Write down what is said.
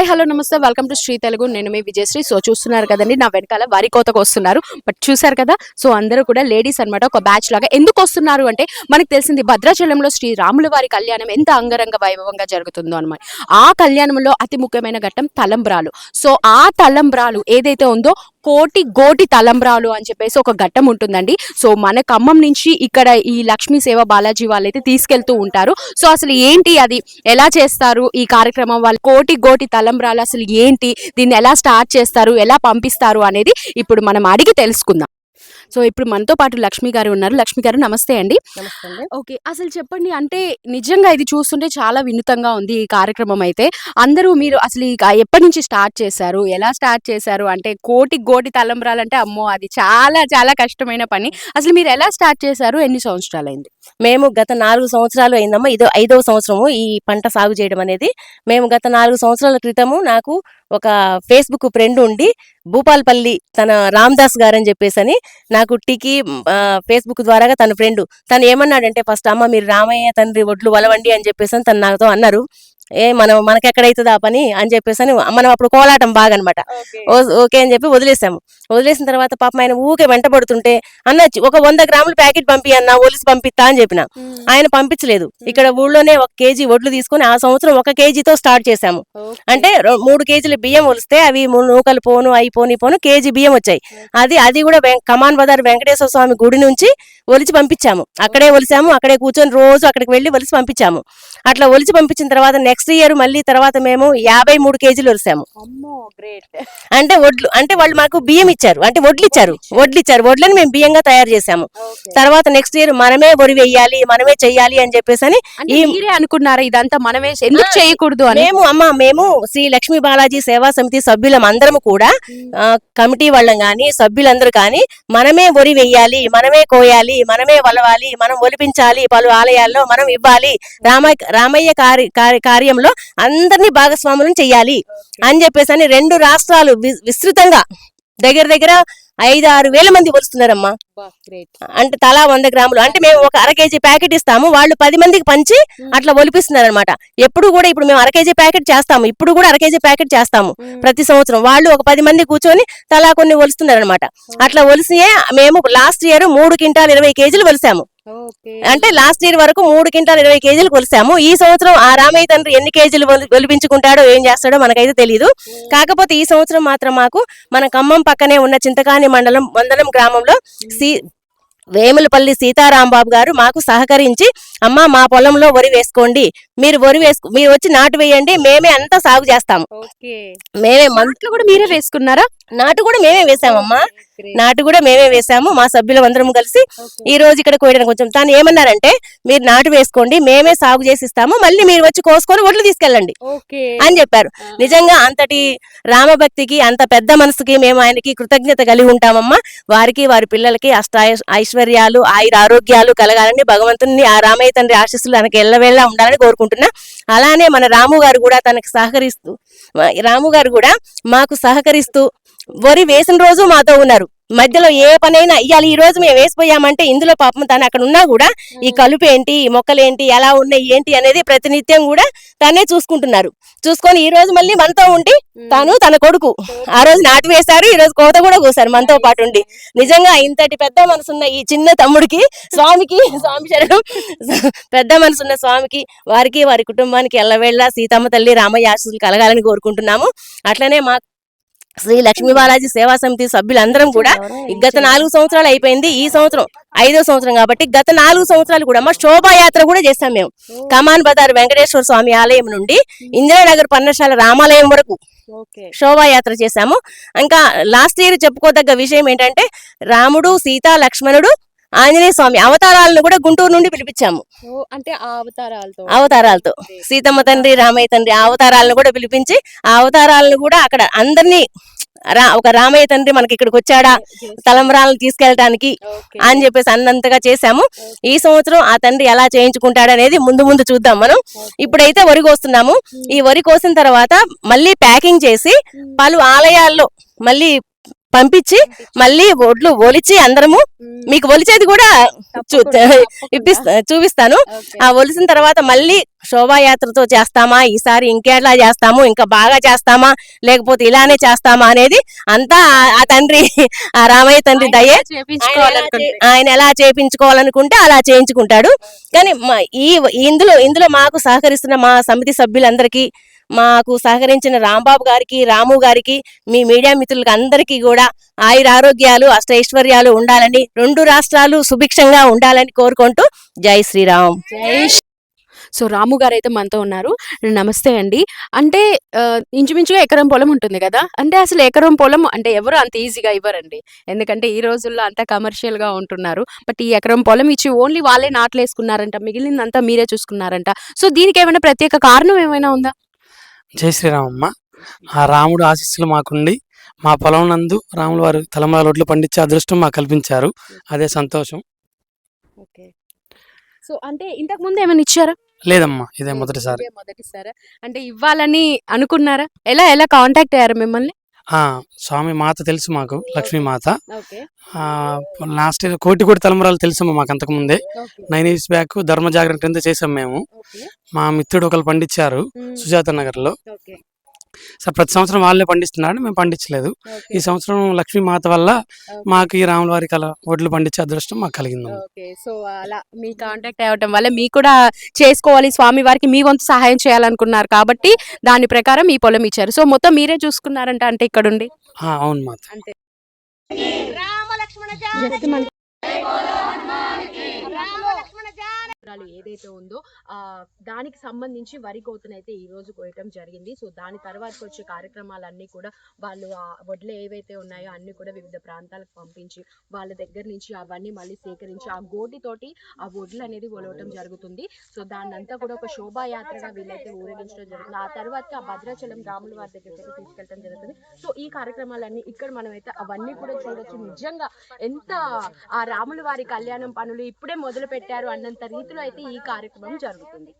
Hi hello నమస్తే welcome to Shri Telugu. నేను మీ Vijayasri. So చూస్తున్నారు కదండి, నా వెనకాల వరి కోతకు వస్తున్నారు. బట్ చూసారు కదా, సో అందరూ కూడా లేడీస్ అనమాట. ఒక బ్యాచ్ లాగా ఎందుకు వస్తున్నారు అంటే, మనకు తెలిసింది భద్రాచలంలో శ్రీ రాముల వారి కళ్యాణం ఎంత అంగరంగ వైభవంగా జరుగుతుందో అనమాట. ఆ కళ్యాణంలో అతి ముఖ్యమైన ఘట్టం తలంబ్రాలు. సో ఆ తలంబ్రాలు ఏదైతే ఉందో కోటి గోటి తలంబ్రాలు అని చెప్పేసి ఒక ఘట్టం ఉంటుందండి. సో మన ఖమ్మం నుంచి ఇక్కడ ఈ లక్ష్మీ సేవ బాలాజీ వాళ్ళైతే తీసుకెళ్తూ ఉంటారు. సో అసలు ఏంటి అది, ఎలా చేస్తారు ఈ కార్యక్రమం, వాళ్ళు కోటి గోటి తలంబ్రాలు అసలు ఏంటి, దీన్ని ఎలా స్టార్ట్ చేస్తారు, ఎలా పంపిస్తారు అనేది ఇప్పుడు మనం అడిగి తెలుసుకుందాం. సో ఇప్పుడు మనతో పాటు లక్ష్మి గారు ఉన్నారు. లక్ష్మి గారు నమస్తే అండి. ఓకే, అసలు చెప్పండి, అంటే నిజంగా ఇది చూస్తుంటే చాలా వినూతంగా ఉంది ఈ కార్యక్రమం. అయితే అందరూ మీరు అసలు ఎప్పటి నుంచి స్టార్ట్ చేశారు, ఎలా స్టార్ట్ చేశారు? అంటే కోటి గోటి తలంబ్రాలంటే అమ్మో, అది చాలా చాలా కష్టమైన పని. అసలు మీరు ఎలా స్టార్ట్ చేశారు, ఎన్ని సంవత్సరాలు అయింది? మేము గత 4 సంవత్సరాలు అయిందమ్మా. ఇదో 5వ సంవత్సరము ఈ పంట సాగు చేయడం అనేది. మేము గత 4 సంవత్సరాల క్రితము నాకు ఒక ఫేస్బుక్ ఫ్రెండ్ ఉండి, భూపాల్పల్లి తన రామ్దాస్ గారు అని చెప్పేసి నాకు టికి ఫేస్బుక్ ద్వారాగా తన ఫ్రెండ్ తను ఏమన్నాడంటే, ఫస్ట్ అమ్మ మీరు రామయ్య తండ్రి ఒడ్లు వలవండి అని చెప్పేసి తను నాతో అన్నారు. మనకెక్కడైతుంది ఆ పని అని చెప్పేసి మనం అప్పుడు కోలాటం బాగా అనమాట. ఓకే అని చెప్పి వదిలేసాము. వదిలేసిన తర్వాత పాపం ఆయన ఊకే వెంటబడుతుంటే, అన్న ఒక 100 గ్రాముల ప్యాకెట్ పంపి అన్న, ఒలిసి పంపిస్తా అని చెప్పిన. ఆయన పంపించలేదు. ఇక్కడ ఊళ్ళోనే 1 కేజీ వడ్లు తీసుకుని ఆ సంవత్సరం 1 కేజీతో స్టార్ట్ చేశాము. అంటే 3 కేజీల బియ్యం ఒలిస్తే అవి నూకలు పోను పోను కేజీ బియ్యం వచ్చాయి. అది కూడా కమాన్ బజార్ వెంకటేశ్వర స్వామి గుడి నుంచి ఒలిచి పంపించాము. అక్కడే ఒలిసాము, అక్కడే కూర్చొని రోజు అక్కడికి వెళ్ళి ఒలిసి పంపించాము. అట్లా ఒలిచి పంపించిన తర్వాత నెక్స్ట్ ఇయర్ మళ్ళీ తర్వాత మేము 53 కేజీలు ఒలిసాము. అంటే వాళ్ళు మాకు బియ్యం ఇచ్చారు, అంటే వడ్లు ఇచ్చారు. వడ్లని మేము బియ్యంగా తయారు చేసాము. తర్వాత నెక్స్ట్ ఇయర్ మనమే వరి వెయ్యాలి, మనమే చెయ్యాలి అని చెప్పేసి మీరే అనుకున్నారా ఇదంతా మనమే ఎందుకు చేయకూడదు అని? మేము శ్రీ లక్ష్మీ బాలాజీ సేవా సమితి సభ్యులం అందరము కూడా, కమిటీ వాళ్ళం గాని సభ్యులందరూ కానీ, మనమే వరి వెయ్యాలి, మనమే కోయాలి, మనమే వలవాలి, మనం ఒలిపించాలి, పలు ఆలయాల్లో మనం ఇవ్వాలి, రామయ్య కార్యంలో అందరినీ భాగస్వాములను చెయ్యాలి అని చెప్పేసి 2 రాష్ట్రాలు విస్తృతంగా దగ్గర 5-6 వేల మంది ఒలుస్తున్నారమ్మా. అంటే తలా 100 గ్రాములు. అంటే మేము ఒక 1/2 కేజీ ప్యాకెట్ ఇస్తాము, వాళ్ళు 10 మందికి పంచి అట్లా ఒలిపిస్తున్నారు అనమాట. ఇప్పుడు మేము 1/2 కేజీ ప్యాకెట్ చేస్తాము, ఇప్పుడు కూడా 1/2 కేజీ ప్యాకెట్ చేస్తాము ప్రతి సంవత్సరం. వాళ్ళు ఒక 10 మంది కూర్చొని తలా కొన్ని ఒలుస్తున్నారు అనమాట. అట్లా ఒలిసియే మేము లాస్ట్ ఇయర్ 3 క్వింటాల్ 20 కేజీలు ఒలిసాము. అంటే లాస్ట్ ఇయర్ వరకు 3 క్వింటాల్ 20 కేజీలు కొలిసాము. ఈ సంవత్సరం ఆ రామయ్య తండ్రి ఎన్ని కేజీలు ఒలిపించుకుంటాడో ఏం చేస్తాడో మనకైతే తెలియదు. కాకపోతే ఈ సంవత్సరం మాత్రం మాకు మన ఖమ్మం పక్కనే ఉన్న చింతకాని మండలం వందనం గ్రామంలో వేములపల్లి సీతారాంబాబు గారు మాకు సహకరించి, అమ్మ మా పొలంలో వరి వేసుకోండి, మీరు వచ్చి నాటు వేయండి, మేమే అంతా సాగు చేస్తాము. మేమే మంట్లో కూడా మీరే వేసుకున్నారా? నాటు కూడా మేమే వేసామమ్మా, నాటు కూడా మేమే వేసాము. మా సభ్యులు అందరం కలిసి ఈ రోజు ఇక్కడ కోయడానికి కొంచెం తాను ఏమన్నారంటే, మీరు నాటు వేసుకోండి, మేమే సాగు చేసి ఇస్తాము, మళ్ళీ మీరు వచ్చి కోసుకొని ఒడ్లు తీసుకెళ్ళండి అని చెప్పారు. నిజంగా అంతటి రామభక్తికి, అంత పెద్ద మనసుకి మేము ఆయనకి కృతజ్ఞత కలిగి ఉంటామమ్మా. వారికి వారి పిల్లలకి ఐశ్వర్యాలు ఆరోగ్యాలు కలగాలని భగవంతుని, ఆ రామయ్య తండ్రి ఆశీస్సులు తనకి ఎల్లవేళ ఉండాలని కోరుకుంటున్నా. అలానే మన రాము గారు కూడా మాకు సహకరిస్తూ వరి వేసిన రోజు మాతో ఉన్నారు. మధ్యలో ఏ పనైనా ఇయ్యాలి, ఈ రోజు మేము వేసిపోయామంటే ఇందులో పాపం తను అక్కడ ఉన్నా కూడా ఈ కలుపు ఏంటి, ఈ మొక్కలేంటి, ఎలా ఉన్నాయి ఏంటి అనేది ప్రతినిత్యం కూడా తనే చూసుకొని ఈ రోజు మళ్ళీ మనతో ఉండి తన కొడుకు ఆ రోజు నాటు వేశారు, ఈ రోజు కోత కూడా కోసారు మనతో పాటు ఉండి. నిజంగా ఇంతటి పెద్ద మనసున్న ఈ చిన్న తమ్ముడికి స్వామి శరణం, పెద్ద మనసున్న స్వామికి, వారికి వారి కుటుంబానికి ఎల్లవేళ సీతమ్మ తల్లి రామయ్య ఆశీస్సులు కలగాలని కోరుకుంటున్నాము. అట్లనే మా శ్రీ లక్ష్మీ బాలాజీ సేవా సమితి సభ్యులందరం కూడా గత 4 సంవత్సరాలు అయిపోయింది, ఈ సంవత్సరం 5వ సంవత్సరం కాబట్టి గత 4 సంవత్సరాలు కూడా మా శోభాయాత్ర కూడా చేస్తాం. మేము కమాన్ బజార్ వెంకటేశ్వర స్వామి ఆలయం నుండి ఇందిరానగర్ పన్నశాల రామాలయం వరకు శోభాయాత్ర చేశాము. ఇంకా లాస్ట్ ఇయర్ చెప్పుకోదగ్గ విషయం ఏంటంటే, రాముడు, సీత, లక్ష్మణుడు, ఆంజనేయ స్వామి అవతారాలను కూడా గుంటూరు నుండి పిలిపించాము. అంటే అవతారాలతో సీతమ్మ తండ్రి, రామయ్య తండ్రి అవతారాలను కూడా పిలిపించి, ఆ అవతారాలను కూడా అక్కడ అందరినీ ఒక రామయ్య తండ్రి మనకి ఇక్కడికి వచ్చాడా తలంబ్రాలను తీసుకెళ్ళటానికి అని చెప్పేసి అన్నంతగా చేశాము. ఈ సంవత్సరం ఆ తండ్రి ఎలా చేయించుకుంటాడనేది ముందు చూద్దాం మనం. ఇప్పుడైతే వరి కోస్తున్నాము. ఈ వరి కోసిన తర్వాత మళ్ళీ ప్యాకింగ్ చేసి పలు ఆలయాల్లో మళ్ళీ పంపించి మళ్ళీ ఒడ్లు ఒలిచి అందరము మీకు ఒలిచేది కూడా చూపిస్తాను. ఆ ఒలిసిన తర్వాత మళ్ళీ శోభాయాత్రతో చేస్తామా, ఈసారి ఇంకేట్లా చేస్తాము, ఇంకా బాగా చేస్తామా, లేకపోతే ఇలానే చేస్తామా అనేది అంతా ఆ తండ్రి, ఆ రామయ్య తండ్రి దయే. ఆయన ఎలా చేయించుకోవాలనుకుంటే అలా చేయించుకుంటాడు. కానీ ఇందులో మాకు సహకరిస్తున్న మా సమితి సభ్యులందరికీ, మాకు సహకరించిన రాంబాబు గారికి, రాము గారికి, మీ మీడియా మిత్రులకు అందరికీ కూడా ఆయురారోగ్యాలు, అష్టైశ్వర్యాలు ఉండాలని, 2 రాష్ట్రాలు సుభిక్షంగా ఉండాలని కోరుకుంటూ జై శ్రీరామ్. సో రాము గారు అయితే మనతో ఉన్నారు. నమస్తే అండి. అంటే ఇంచుమించుగా ఎకరం పొలం ఉంటుంది కదా, అంటే అసలు ఎకరం పొలం అంటే ఎవరు అంత ఈజీగా ఇవ్వరండి. ఎందుకంటే ఈ రోజుల్లో అంతా కమర్షియల్గా ఉంటున్నారు. బట్ ఈ ఎకరం పొలం ఇచ్చి ఓన్లీ వాళ్ళే నాట్లు వేసుకున్నారంట, మిగిలిందంతా మీరే చూసుకున్నారంట. సో దీనికి ఏమైనా ప్రత్యేక కారణం ఏమైనా ఉందా? జై శ్రీరామమ్మ. ఆ రాముడు ఆశీస్సులు మాకుండి మా పొలం నందు రాముల వారు తలంబ్రాల ఒడ్లు పండించే అదృష్టం మాకు కల్పించారు. అదే సంతోషం. ఓకే. సో అంటే ఇంతకు ముందు ఏమైనా ఇచ్చారా? లేదమ్మా, ఇదే మొదటిసారి. మొదటిసారి అంటే ఇవ్వాలని అనుకున్నారా? ఎలా కాంటాక్ట్ అయ్యారు మిమ్మల్ని? స్వామి మాత తెలుసు మాకు, లక్ష్మీ మాత. ఓకే. లాస్ట్ ఇయర్ కోటి తలంబ్రాలు తెలుసమ్మా మాకు అంతకుముందే. 9 years బ్యాక్ ధర్మ జాగరణ కింద చేసాం మేము. మా మిత్రుడు ఒకరు పండించారు సుజాత నగర్లో. సార్ ప్రతి సంవత్సరం వాళ్ళే పండిస్తున్నాడు, మేము పండించలేదు. ఈ సంవత్సరం లక్ష్మీ మాత వల్ల మాకు ఈ రాముల వారికి అలా ఒడ్లు పండించే అదృష్టం మాకు కలిగింది. ఓకే. సో అలా మీ కాంటాక్ట్ అవ్వటం వల్ల మీకు కూడా చేసుకోవాలి, స్వామి వారికి మీ వంతు సహాయం చేయాలనుకున్నారు కాబట్టి దాని ప్రకారం ఈ పొలం ఇచ్చారు. సో మొత్తం మీరే చూసుకున్నారంట అంటే ఇక్కడుండి? అవును మాత. అంతే. ఏదైతే ఉందో దానికి సంబంధించి వరి కోతనైతే ఈ రోజు కోయటం జరిగింది. సో దాని తర్వాత వచ్చే కార్యక్రమాలన్నీ కూడా వాళ్ళు ఆ వడ్లు ఏవైతే ఉన్నాయో అన్ని కూడా వివిధ ప్రాంతాలకు పంపించి వాళ్ళ దగ్గర నుంచి అవన్నీ మళ్ళీ సేకరించి ఆ గోటితోటి ఆ వడ్లు అనేది ఒలవటం జరుగుతుంది. సో దాన్నంతా కూడా ఒక శోభాయాత్రగా వీళ్ళైతే ఊరేగించడం జరుగుతుంది. ఆ తర్వాత ఆ భద్రాచలం రాముల వారి దగ్గరికి తీసుకెళ్ళడం జరుగుతుంది. సో ఈ కార్యక్రమాలన్నీ ఇక్కడ మనమైతే అవన్నీ కూడా చూడొచ్చు. నిజంగా ఎంత ఆ రాముల వారి కళ్యాణం పనులు ఇప్పుడే మొదలు పెట్టారు అన్నంత రీతిలో అయితే ఈ కార్యక్రమం జరుగుతుంది.